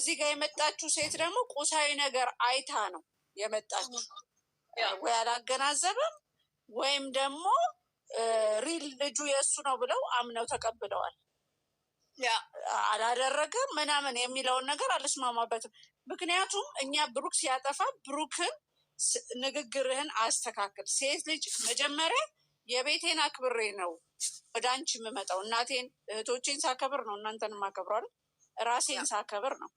እዚህ ጋር የመጣችው ሴት ደግሞ ቁሳዊ ነገር አይታ ነው የመጣችው። ወይ አላገናዘበም ወይም ደግሞ ሪል ልጁ የእሱ ነው ብለው አምነው ተቀብለዋል። አላደረገም ምናምን የሚለውን ነገር አልስማማበትም። ምክንያቱም እኛ ብሩክ ሲያጠፋ ብሩክን ንግግርህን አስተካክል። ሴት ልጅ መጀመሪያ የቤቴን አክብሬ ነው ወደ አንቺ የምመጣው። እናቴን እህቶቼን ሳከብር ነው እናንተን ማከብራል። ራሴን ሳከብር ነው።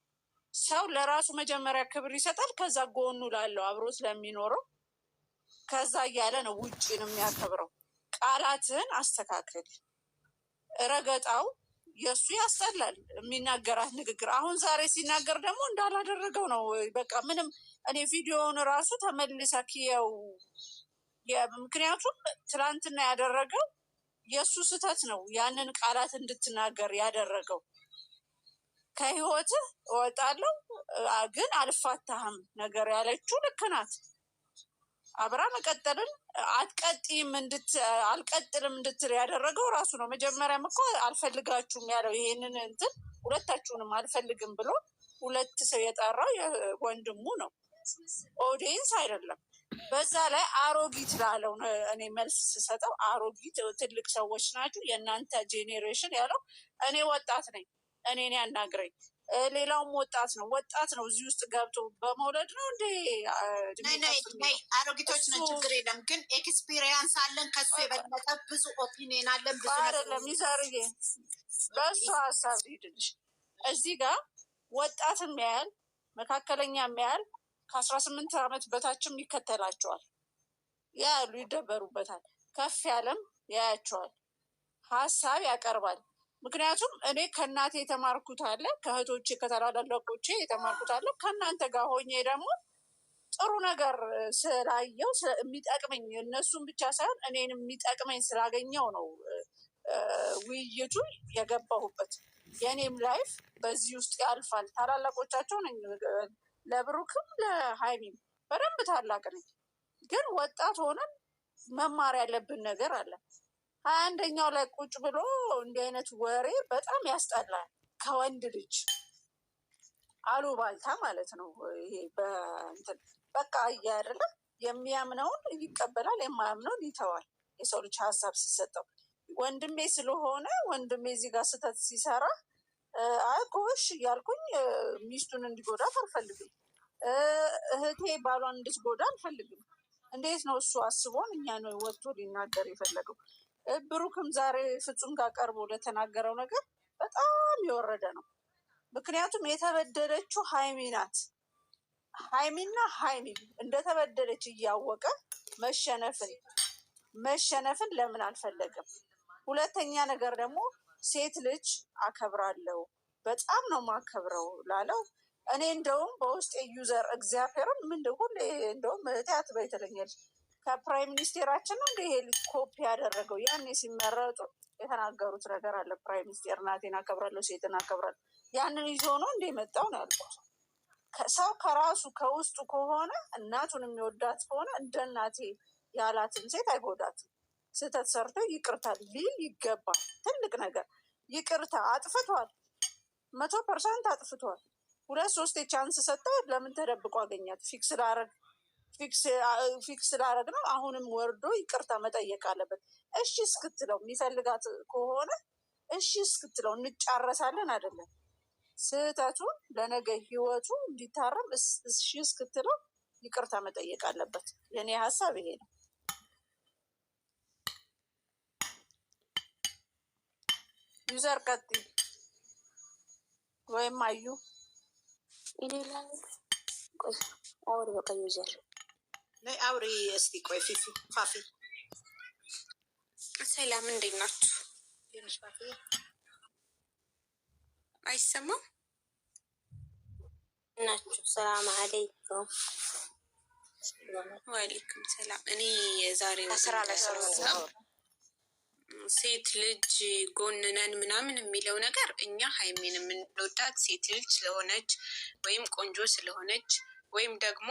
ሰው ለራሱ መጀመሪያ ክብር ይሰጣል። ከዛ ጎኑ ላለው አብሮ ስለሚኖረው ከዛ እያለ ነው ውጭን የሚያከብረው። ቃላትህን አስተካክል። ረገጣው የእሱ ያስጠላል የሚናገራት ንግግር። አሁን ዛሬ ሲናገር ደግሞ እንዳላደረገው ነው። በቃ ምንም እኔ ቪዲዮውን ራሱ ተመልሰ ክየው። ምክንያቱም ትላንትና ያደረገው የእሱ ስህተት ነው። ያንን ቃላት እንድትናገር ያደረገው ከህይወትህ እወጣለሁ ግን አልፋታህም ነገር ያለችው ልክ ናት። አብራ መቀጠልን አትቀጥይም አልቀጥልም እንድትል ያደረገው ራሱ ነው። መጀመሪያም እኮ አልፈልጋችሁም ያለው ይሄንን እንትን ሁለታችሁንም አልፈልግም ብሎ ሁለት ሰው የጠራው ወንድሙ ነው፣ ኦዲየንስ አይደለም። በዛ ላይ አሮጊት ላለው እኔ መልስ ስሰጠው አሮጊት ትልቅ ሰዎች ናችሁ የእናንተ ጄኔሬሽን ያለው እኔ ወጣት ነኝ፣ እኔን ያናግረኝ። ሌላውም ወጣት ነው እዚህ ውስጥ ገብቶ በመውለድ ነው እንዴ? አሮጊቶች ነን ችግር የለም ግን ኤክስፒሪየንስ አለን። ከሱ የበለጠ ብዙ ኦፒኒየን አለን። ብዙ አይደለም ይዘርዬ በእሱ ሀሳብ ሄድልሽ። እዚህ ጋር ወጣትም ያህል መካከለኛም ያህል ከ18 ዓመት በታችም ይከተላቸዋል፣ ያሉ ይደበሩበታል። ከፍ ያለም ያያቸዋል፣ ሀሳብ ያቀርባል። ምክንያቱም እኔ ከእናቴ የተማርኩት አለ፣ ከእህቶቼ ከተላላቆቼ የተማርኩት አለ። ከእናንተ ጋር ሆኜ ደግሞ ጥሩ ነገር ስላየው የሚጠቅመኝ እነሱን ብቻ ሳይሆን እኔንም የሚጠቅመኝ ስላገኘው ነው ውይይቱ የገባሁበት። የእኔም ላይፍ በዚህ ውስጥ ያልፋል። ታላላቆቻቸው ነኝ፣ ለብሩክም ለሀይሚም በደንብ ታላቅ ነኝ። ግን ወጣት ሆነን መማር ያለብን ነገር አለ። 21ኛው ላይ ቁጭ ብሎ እንዲህ አይነት ወሬ በጣም ያስጠላል። ከወንድ ልጅ አሉባልታ ማለት ነው ይሄ። በእንትን በቃ እያደለ የሚያምነውን ይቀበላል፣ የማያምነውን ይተዋል። የሰው ልጅ ሀሳብ ሲሰጠው ወንድሜ ስለሆነ ወንድሜ እዚህ ጋር ስህተት ሲሰራ ጎሽ እያልኩኝ ሚስቱን እንዲጎዳት አልፈልግም። እህቴ ባሏን እንድትጎዳ አልፈልግም። እንዴት ነው እሱ አስቦን እኛ ነው ወጥቶ ሊናገር የፈለገው? ብሩክም ዛሬ ፍጹም ጋር ቀርቦ ለተናገረው ነገር በጣም የወረደ ነው። ምክንያቱም የተበደለችው ሀይሚ ናት። ሀይሚና ሀይሚ እንደተበደለች እያወቀ መሸነፍን ለምን አልፈለገም? ሁለተኛ ነገር ደግሞ ሴት ልጅ አከብራለሁ በጣም ነው ማከብረው ላለው እኔ እንደውም በውስጥ ዩዘር እግዚአብሔርን ሁሌ እንደውም እህቴ በይተለኛል ከፕራይም ሚኒስቴራችን ነው እንደ ይሄ ልጅ ኮፒ ያደረገው። ያኔ ሲመረጡ የተናገሩት ነገር አለ። ፕራይም ሚኒስቴር እናቴን አከብራለሁ፣ ሴትን አከብራለሁ። ያንን ይዞ ነው እንደ መጣው ነው ያልኩት። ሰው ከራሱ ከውስጡ ከሆነ እናቱን የሚወዳት ከሆነ እንደ እናቴ ያላትን ሴት አይጎዳትም። ስህተት ሰርቶ ይቅርታ ሊል ይገባል። ትልቅ ነገር ይቅርታ አጥፍቷል፣ 100% አጥፍቷል። 2-3 ቻንስ ሰጠው። ለምን ተደብቆ አገኛት? ፊክስ ላረግ ነው። አሁንም ወርዶ ይቅርታ መጠየቅ አለበት። እሺ እስክትለው የሚፈልጋት ከሆነ እሺ እስክትለው እንጫረሳለን አይደለም። ስህተቱን ለነገ ህይወቱ እንዲታረም እሺ እስክትለው ይቅርታ መጠየቅ አለበት። የኔ ሀሳብ ይሄ ነው። ዩዘር ቀጥይ ወይም አዩ ይላል። ቆይ አውሪ በቃ ዩዘር ነይ አውሪ እስቲ። ቆይ ፋፊ ሰላም፣ እንዴት ናችሁ? አይሰማም ናችሁ? ሰላም አለይኩም። ወአለይኩም ሰላም። እኔ የዛሬው ስራ ላይ ስለሆነ ሴት ልጅ ጎንነን ምናምን የሚለው ነገር እኛ ሀይሚን የምንወዳት ሴት ልጅ ስለሆነች ወይም ቆንጆ ስለሆነች ወይም ደግሞ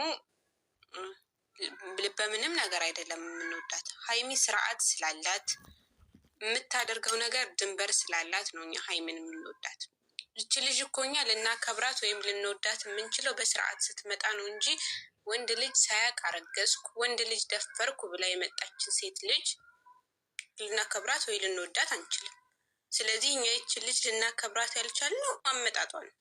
በምንም ነገር አይደለም የምንወዳት። ሀይሚ ስርዓት ስላላት የምታደርገው ነገር ድንበር ስላላት ነው እኛ ሀይሚን የምንወዳት። እች ልጅ እኮ እኛ ልናከብራት ወይም ልንወዳት የምንችለው በስርዓት ስትመጣ ነው እንጂ ወንድ ልጅ ሳያቅ አረገዝኩ፣ ወንድ ልጅ ደፈርኩ ብላ የመጣችን ሴት ልጅ ልናከብራት ወይ ልንወዳት አንችልም። ስለዚህ እኛ ይችን ልጅ ልናከብራት ያልቻልነው አመጣጧ ነው።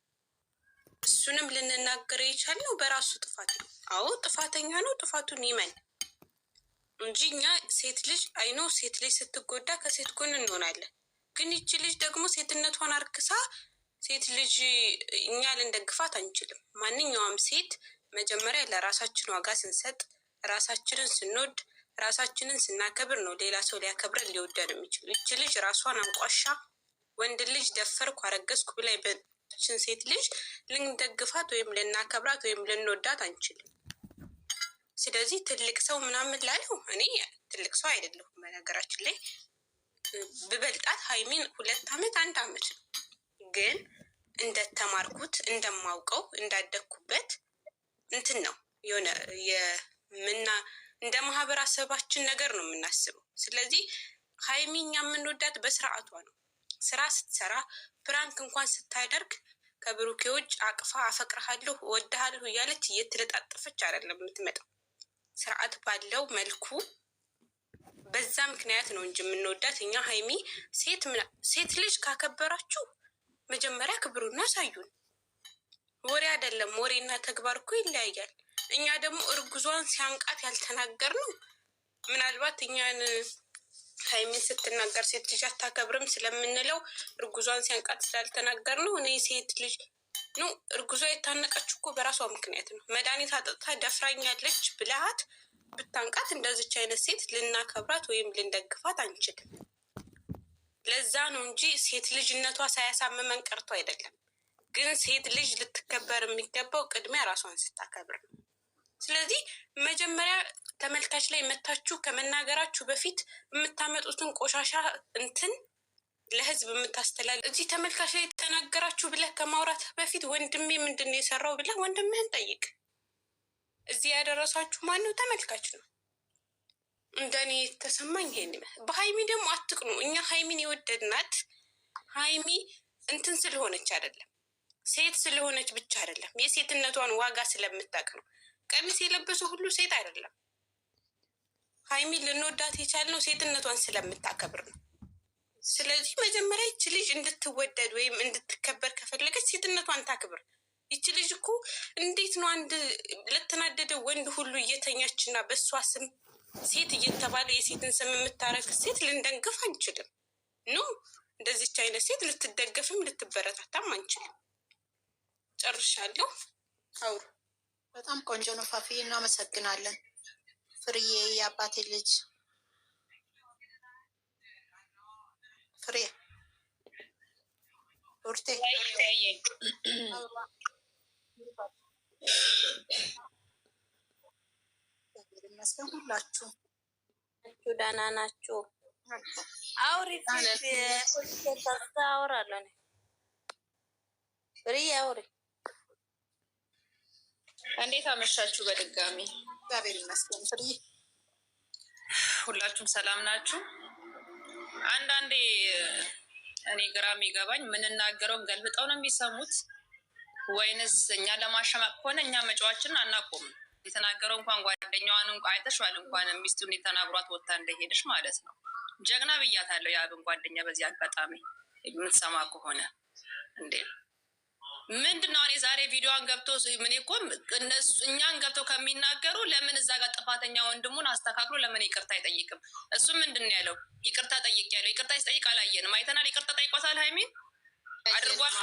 እሱንም ልንናገር የቻልነው በራሱ ጥፋት ነው። አዎ ጥፋተኛ ነው፣ ጥፋቱን ይመን እንጂ እኛ ሴት ልጅ አይኖ ሴት ልጅ ስትጎዳ ከሴት ጎን እንሆናለን። ግን ይቺ ልጅ ደግሞ ሴትነቷን አርክሳ ሴት ልጅ እኛ ልንደግፋት አንችልም። ማንኛውም ሴት መጀመሪያ ለራሳችን ዋጋ ስንሰጥ፣ ራሳችንን ስንወድ፣ ራሳችንን ስናከብር ነው ሌላ ሰው ሊያከብረን ሊወደን የሚችል። ይቺ ልጅ ራሷን አንቋሻ ወንድ ልጅ ደፈርኩ አረገዝኩ ብላ የመጣችን ሴት ልጅ ልንደግፋት ወይም ልናከብራት ወይም ልንወዳት አንችልም። ስለዚህ ትልቅ ሰው ምናምን ላለው እኔ ትልቅ ሰው አይደለሁም። በነገራችን ላይ ብበልጣት ሀይሚን 2 ዓመት 1 ዓመት ነው። ግን እንደተማርኩት እንደማውቀው እንዳደግኩበት እንትን ነው የሆነ እንደ ማህበረሰባችን ነገር ነው የምናስበው። ስለዚህ ሀይሚ እኛ የምንወዳት በስርዓቷ ነው። ስራ ስትሰራ ፕራንክ እንኳን ስታደርግ ከብሩኬ ውጭ አቅፋ አፈቅርሃለሁ እወድሃለሁ እያለች እየተለጣጠፈች አይደለም የምትመጣው። ስርዓት ባለው መልኩ በዛ ምክንያት ነው እንጂ የምንወዳት እኛ ሀይሚ ሴት ልጅ ካከበራችሁ መጀመሪያ ክብሩና አሳዩን። ወሬ አይደለም፣ ወሬና ተግባር እኮ ይለያያል። እኛ ደግሞ እርጉዟን ሲያንቃት ያልተናገር ነው። ምናልባት እኛን ሀይሚን ስትናገር ሴት ልጅ አታከብርም ስለምንለው እርጉዟን ሲያንቃት ስላልተናገር ነው። እኔ ሴት ልጅ ነው እርጉዟ የታነቀችው እኮ በራሷ ምክንያት ነው። መድኃኒት አጥጥታ ደፍራኛለች ብልሃት ብታንቃት እንደዚች አይነት ሴት ልናከብራት ወይም ልንደግፋት አንችልም። ለዛ ነው እንጂ ሴት ልጅነቷ ሳያሳምመን ቀርቶ አይደለም። ግን ሴት ልጅ ልትከበር የሚገባው ቅድሚያ ራሷን ስታከብር ነው። ስለዚህ መጀመሪያ ተመልካች ላይ መታችሁ ከመናገራችሁ በፊት የምታመጡትን ቆሻሻ እንትን ለህዝብ የምታስተላል እዚህ ተመልካች ላይ ተናገራችሁ ብለህ ከማውራት በፊት ወንድሜ ምንድን ነው የሰራው ብለህ ወንድምህን ጠይቅ። እዚህ ያደረሳችሁ ማነው? ተመልካች ነው። እንደኔ የተሰማኝ ይሄን በሀይሚ ደግሞ አትቅኑ። እኛ ሀይሚን የወደድናት ሀይሚ እንትን ስለሆነች አይደለም፣ ሴት ስለሆነች ብቻ አይደለም፣ የሴትነቷን ዋጋ ስለምታውቅ ነው። ቀሚስ የለበሱ ሁሉ ሴት አይደለም። ሀይሚን ልንወዳት የቻልነው ሴትነቷን ስለምታከብር ነው። ስለዚህ መጀመሪያ ይች ልጅ እንድትወደድ ወይም እንድትከበር ከፈለገች ሴትነቷን ታክብር። ይች ልጅ እኮ እንዴት ነው አንድ ለተናደደ ወንድ ሁሉ እየተኛች እና በእሷ ስም ሴት እየተባለ የሴትን ስም የምታረግ ሴት ልንደግፍ አንችልም። ኖ እንደዚች አይነት ሴት ልትደገፍም ልትበረታታም አንችልም። ጨርሻለሁ። አውሩ። በጣም ቆንጆ ነው ፋፊ፣ እናመሰግናለን። ፍርዬ የአባቴ ልጅ ፍሬ ሩርቴ ይመስገን ሁላችሁ ደህና ናችሁ? አውሪ አወራለሁ። ፍሬ አውሪ። እንዴት አመሻችሁ? በድጋሚ እግዚአብሔር ይመስገን። ፍሬ ሁላችሁም ሰላም ናችሁ? አንዳንዴ እኔ ግራ የሚገባኝ የምንናገረውን ገልብጠው ነው የሚሰሙት ወይንስ እኛ ለማሸማቅ ከሆነ እኛ መጫዋችንን አናቆምም። የተናገረው እንኳን ጓደኛዋን አይተሽዋል፣ እንኳን ሚስቱን የተናግሯት ወጥታ እንደሄደች ማለት ነው። ጀግና ብያታለሁ የአብን ጓደኛ። በዚህ አጋጣሚ የምትሰማ ከሆነ እንዴ ምንድን ነው እኔ ዛሬ ቪዲዮዋን ገብቶ ምን እኮ እነሱ እኛን ገብተው ከሚናገሩ ለምን እዛ ጋር ጥፋተኛ ወንድሙን አስተካክሎ ለምን ይቅርታ አይጠይቅም? እሱ ምንድን ነው ያለው? ይቅርታ ጠይቅ ያለው። ይቅርታ ሲጠይቅ አላየንም፣ አይተናል። ይቅርታ ጠይቋታል ሀይሚን አድርጓል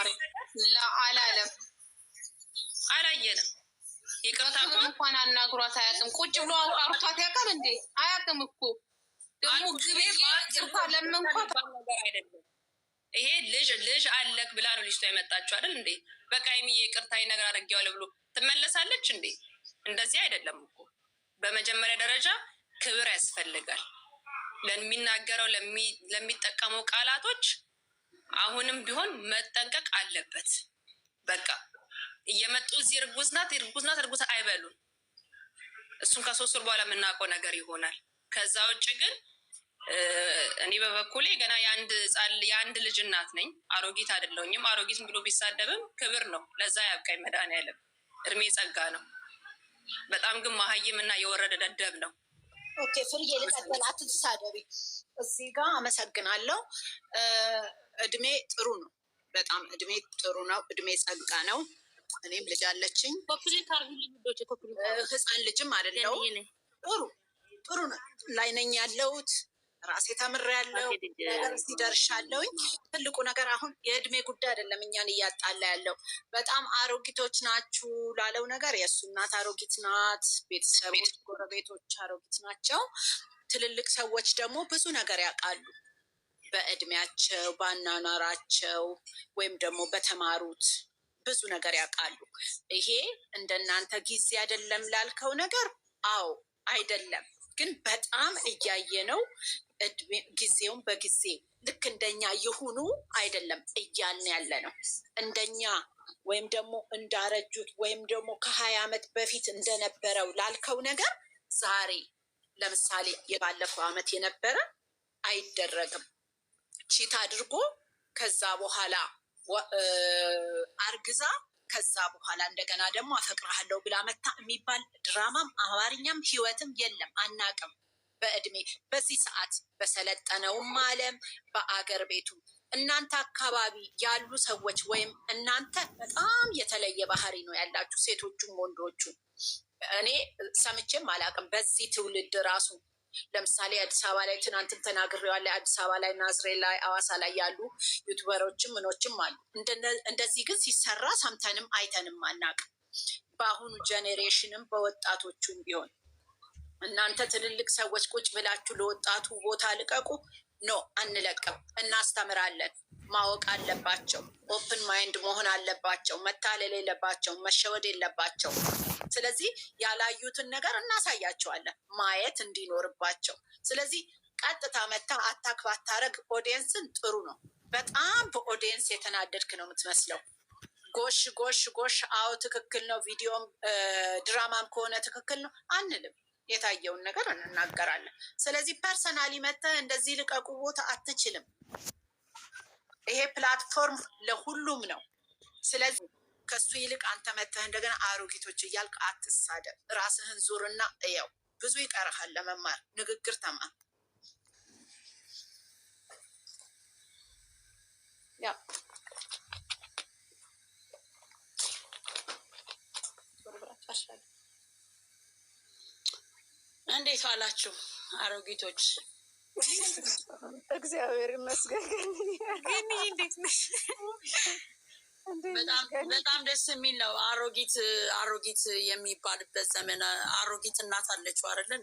አላለም፣ አላየንም። ይቅርታ እንኳን አናግሯት አያውቅም። ቁጭ ብሎ አውርቷት ያውቃል እንዴ? አያውቅም እኮ ደግሞ ግቤ ይቅርታ ለምንኳት ነገር አይደለም። ይሄ ልጅ አለክ ብላ ነው ልጅቷ የመጣችው አይደል እንዴ? በቃ ሀይሚዬ ይቅርታ ነገር አድርጌዋለሁ ብሎ ትመለሳለች እንዴ? እንደዚህ አይደለም እኮ። በመጀመሪያ ደረጃ ክብር ያስፈልጋል። ለሚናገረው ለሚጠቀመው ቃላቶች አሁንም ቢሆን መጠንቀቅ አለበት። በቃ እየመጡ እዚህ እርጉዝ ናት አይበሉን። እሱን ከ3 ወር በኋላ የምናውቀው ነገር ይሆናል። ከዛ ውጭ ግን እኔ በበኩሌ ገና የአንድ ልጅ እናት ነኝ። አሮጊት አይደለሁኝም። አሮጊትም ብሎ ቢሳደብም ክብር ነው። ለዛ ያብቃኝ መድኃኒዓለም። እድሜ ጸጋ ነው። በጣም ግን መሀይም እና የወረደ ደደብ ነው። ኦኬ ፍርዬ ልቀጥል፣ አትሳደቢ። እዚህ ጋር አመሰግናለሁ። እድሜ ጥሩ ነው፣ በጣም እድሜ ጥሩ ነው። እድሜ ጸጋ ነው። እኔም ልጅ አለችኝ፣ ህፃን ልጅም አይደለው። ጥሩ ነው ላይ ነኝ ያለሁት። ራሴ ተምሬያለሁ፣ ነገር እዚህ ደርሻለሁኝ። ትልቁ ነገር አሁን የእድሜ ጉዳይ አይደለም እኛን እያጣላ ያለው። በጣም አሮጊቶች ናችሁ ላለው ነገር የእሱ እናት አሮጊት ናት፣ ቤተሰቦች፣ ጎረቤቶች አሮጊት ናቸው። ትልልቅ ሰዎች ደግሞ ብዙ ነገር ያውቃሉ በእድሜያቸው፣ በአኗኗራቸው ወይም ደግሞ በተማሩት ብዙ ነገር ያውቃሉ። ይሄ እንደናንተ ጊዜ አይደለም ላልከው ነገር አዎ አይደለም፣ ግን በጣም እያየ ነው። ጊዜውን በጊዜ ልክ እንደኛ ይሁኑ አይደለም እያልን ያለ ነው። እንደኛ ወይም ደግሞ እንዳረጁት ወይም ደግሞ ከ20 ዓመት በፊት እንደነበረው ላልከው ነገር ዛሬ ለምሳሌ የባለፈው ዓመት የነበረ አይደረግም። ቺት አድርጎ ከዛ በኋላ አርግዛ ከዛ በኋላ እንደገና ደግሞ አፈቅርሃለሁ ብላ መታ የሚባል ድራማም አማርኛም ህይወትም የለም፣ አናቅም። በእድሜ በዚህ ሰዓት በሰለጠነውም ዓለም በአገር ቤቱ እናንተ አካባቢ ያሉ ሰዎች ወይም እናንተ በጣም የተለየ ባህሪ ነው ያላችሁ፣ ሴቶቹም ወንዶቹ። እኔ ሰምቼም አላቅም በዚህ ትውልድ ራሱ። ለምሳሌ አዲስ አበባ ላይ ትናንትም ተናግሬዋለሁ። አዲስ አበባ ላይ፣ ናዝሬት ላይ፣ አዋሳ ላይ ያሉ ዩቱበሮችም ምኖችም አሉ። እንደዚህ ግን ሲሰራ ሰምተንም አይተንም አናቅም። በአሁኑ ጄኔሬሽንም በወጣቶቹም ቢሆን እናንተ ትልልቅ ሰዎች ቁጭ ብላችሁ ለወጣቱ ቦታ ልቀቁ። ኖ አንለቅም፣ እናስተምራለን። ማወቅ አለባቸው። ኦፕን ማይንድ መሆን አለባቸው። መታለል የለባቸው፣ መሸወድ የለባቸው። ስለዚህ ያላዩትን ነገር እናሳያቸዋለን ማየት እንዲኖርባቸው። ስለዚህ ቀጥታ መታ አታክ ባታረግ ኦዲየንስን ጥሩ ነው። በጣም በኦዲየንስ የተናደድክ ነው የምትመስለው። ጎሽ ጎሽ ጎሽ፣ አዎ ትክክል ነው፣ ቪዲዮም ድራማም ከሆነ ትክክል ነው አንልም። የታየውን ነገር እንናገራለን። ስለዚህ ፐርሰናሊ መተህ እንደዚህ ልቀቁ ቦታ አትችልም። ይሄ ፕላትፎርም ለሁሉም ነው። ስለዚህ ከሱ ይልቅ አንተ መተህ እንደገና አሮጊቶች እያልክ አትሳደብ። ራስህን ዙርና እየው። ብዙ ይቀርሃል ለመማር። ንግግር ተማር። ያ እንዴት ዋላችሁ አሮጊቶች? እግዚአብሔር ይመስገን። ግን እንዴት ነሽ? በጣም ደስ የሚል ነው። አሮጊት የሚባልበት ዘመን። አሮጊት እናት አለችው አይደለን?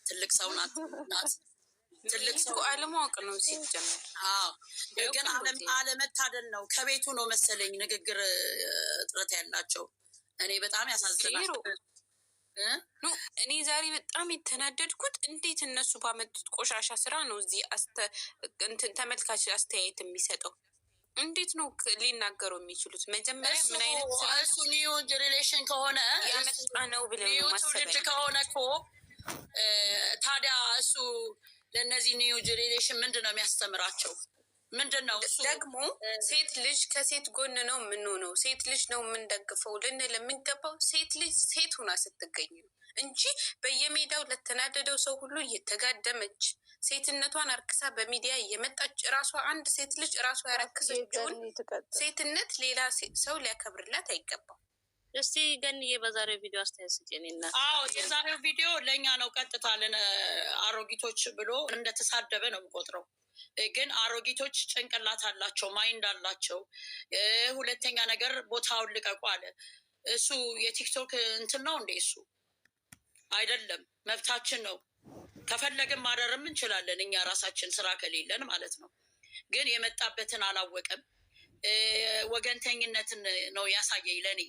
ትልቅ ሰው ናት። ትልቅ ሰው አለማወቅ ነው ሲጀመር። ግን አለመታደል ነው። ከቤቱ ነው መሰለኝ ንግግር እጥረት ያላቸው። እኔ በጣም ያሳዝናል። እኔ ዛሬ በጣም የተናደድኩት እንዴት እነሱ ባመጡት ቆሻሻ ስራ ነው እዚህ ተመልካች አስተያየት የሚሰጠው። እንዴት ነው ሊናገሩ የሚችሉት? መጀመሪያ ምን አይነት ስራ እሱ ኒው ጀኔሬሽን ከሆነ ያመጣ ነው ብለን ነው ማሰብ ከሆነ እኮ ታዲያ እሱ ለእነዚህ ኒው ጀኔሬሽን ምንድን ነው የሚያስተምራቸው? ምንድን ነው እሱ? ደግሞ ሴት ልጅ ከሴት ጎን ነው የምንሆነው፣ ሴት ልጅ ነው የምንደግፈው ልንል የሚገባው ሴት ልጅ ሴት ሁና ስትገኝ ነው እንጂ በየሜዳው ለተናደደው ሰው ሁሉ እየተጋደመች ሴትነቷን አርክሳ በሚዲያ እየመጣች እራሷ አንድ ሴት ልጅ እራሷ ያረክሰችውን ሴትነት ሌላ ሰው ሊያከብርላት አይገባም። እስቲ ገንዬ በዛሬው ቪዲዮ አስተያየት ስጭኝና። የዛሬው ቪዲዮ ለእኛ ነው ቀጥታ አሮጊቶች ብሎ እንደተሳደበ ነው የምቆጥረው። ግን አሮጊቶች ጭንቅላት አላቸው፣ ማይንድ አላቸው። ሁለተኛ ነገር ቦታውን ልቀቁ አለ። እሱ የቲክቶክ እንትን ነው እንዴ? እሱ አይደለም፣ መብታችን ነው። ከፈለግን ማደርም እንችላለን እኛ ራሳችን ስራ ከሌለን ማለት ነው። ግን የመጣበትን አላወቀም። ወገንተኝነትን ነው ያሳየኝ ለእኔ።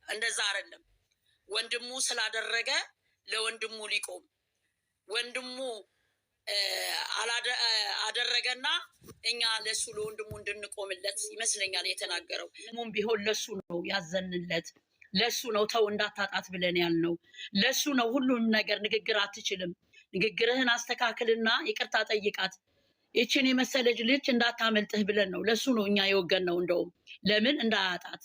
እንደዛ አይደለም። ወንድሙ ስላደረገ ለወንድሙ ሊቆም ወንድሙ አደረገና እኛ ለሱ ለወንድሙ እንድንቆምለት ይመስለኛል የተናገረው። ሙም ቢሆን ለሱ ነው ያዘንለት፣ ለሱ ነው ተው እንዳታጣት ብለን ያልነው፣ ለሱ ነው ሁሉም ነገር። ንግግር አትችልም፣ ንግግርህን አስተካክልና ይቅርታ ጠይቃት። ይችን የመሰለች ልጅ እንዳታመልጥህ ብለን ነው ለሱ ነው እኛ የወገን ነው። እንደውም ለምን እንዳያጣት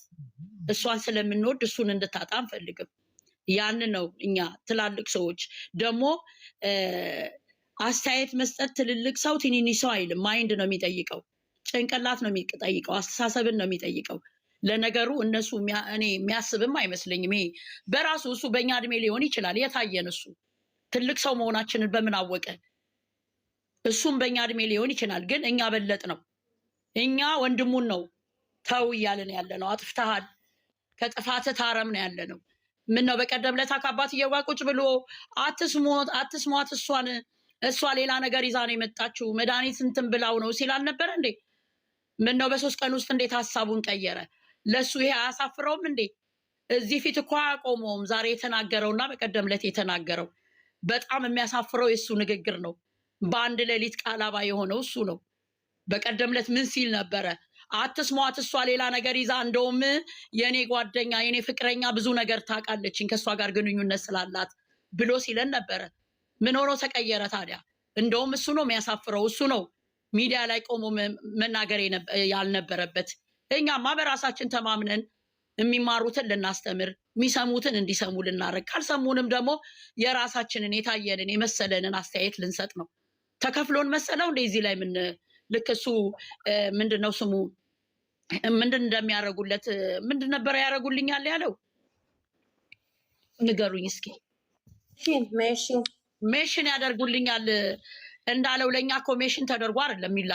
እሷን ስለምንወድ እሱን እንድታጣ አንፈልግም። ያን ነው እኛ ትላልቅ ሰዎች ደግሞ አስተያየት መስጠት ትልልቅ ሰው ትንንሽ ሰው አይልም። ማይንድ ነው የሚጠይቀው፣ ጭንቅላት ነው የሚጠይቀው፣ አስተሳሰብን ነው የሚጠይቀው። ለነገሩ እነሱ እኔ የሚያስብም አይመስለኝም። ይሄ በራሱ እሱ በእኛ እድሜ ሊሆን ይችላል የታየን። እሱ ትልቅ ሰው መሆናችንን በምን አወቀ? እሱም በእኛ እድሜ ሊሆን ይችላል፣ ግን እኛ በለጥ ነው። እኛ ወንድሙን ነው ተው እያልን ያለ ነው። አጥፍተሃል፣ ከጥፋት ታረም ነው ያለ ነው። ምን ነው በቀደም ለታ ከአባትየው ጋር ቁጭ ብሎ አትስሟት፣ እሷ ሌላ ነገር ይዛ ነው የመጣችው፣ መድኃኒት እንትን ብላው ነው ሲል አልነበረ እንዴ? ምን ነው በ3 ቀን ውስጥ እንዴት ሀሳቡን ቀየረ? ለሱ ይሄ አያሳፍረውም እንዴ? እዚህ ፊት እኮ አያቆመውም። ዛሬ የተናገረውና በቀደም ለት የተናገረው በጣም የሚያሳፍረው የእሱ ንግግር ነው። በአንድ ሌሊት ቃላባ የሆነው እሱ ነው። በቀደም ለት ምን ሲል ነበረ? አትስሟት፣ እሷ ሌላ ነገር ይዛ፣ እንደውም የኔ ጓደኛ የኔ ፍቅረኛ ብዙ ነገር ታውቃለችኝ ከእሷ ጋር ግንኙነት ስላላት ብሎ ሲለን ነበረ። ምን ሆኖ ተቀየረ ታዲያ? እንደውም እሱ ነው የሚያሳፍረው። እሱ ነው ሚዲያ ላይ ቆሞ መናገር ያልነበረበት። እኛማ በራሳችን ተማምነን የሚማሩትን ልናስተምር፣ የሚሰሙትን እንዲሰሙ ልናደርግ፣ ካልሰሙንም ደግሞ የራሳችንን የታየንን የመሰለንን አስተያየት ልንሰጥ ነው። ተከፍሎን መሰለው እንደዚህ ላይ ምን ልክ እሱ ምንድነው ስሙ ምንድን እንደሚያደርጉለት ምንድን ነበር ያደርጉልኛል ያለው? ንገሩኝ እስኪ። ሜሽን ያደርጉልኛል እንዳለው ለእኛ እኮ ሜሽን ተደርጎ አይደለም የሚላ